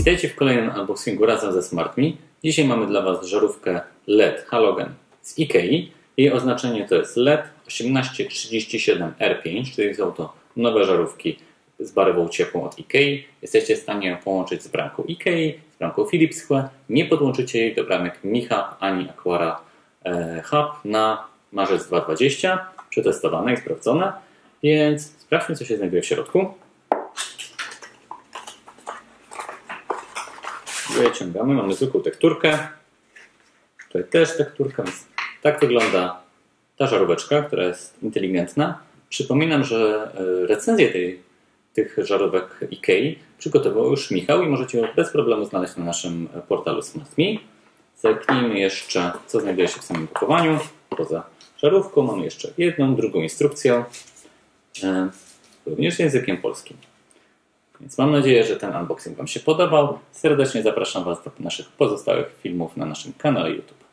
Witajcie w kolejnym unboxingu razem ze SmartMe. Dzisiaj mamy dla Was żarówkę LED Halogen z IKEA. Jej oznaczenie to jest LED 1837R5, czyli są to nowe żarówki z barwą ciepłą od IKEA. Jesteście w stanie ją połączyć z bramką IKEA, z bramką Philips Hue. Nie podłączycie jej do bramek Mi Hub ani Aquara Hub na marzec 2020. Przetestowane i sprawdzone. Więc sprawdźmy, co się znajduje w środku. Wyciągamy, mamy zwykłą tekturkę. Tutaj też tekturka, więc tak wygląda ta żaróweczka, która jest inteligentna. Przypominam, że recenzję tych żarówek IKEA przygotował już Michał i możecie ją bez problemu znaleźć na naszym portalu SmartMe. Zerknijmy jeszcze, co znajduje się w samym opakowaniu. Poza żarówką mamy jeszcze jedną, drugą instrukcję, również językiem polskim. Więc mam nadzieję, że ten unboxing Wam się podobał. Serdecznie zapraszam Was do naszych pozostałych filmów na naszym kanale YouTube.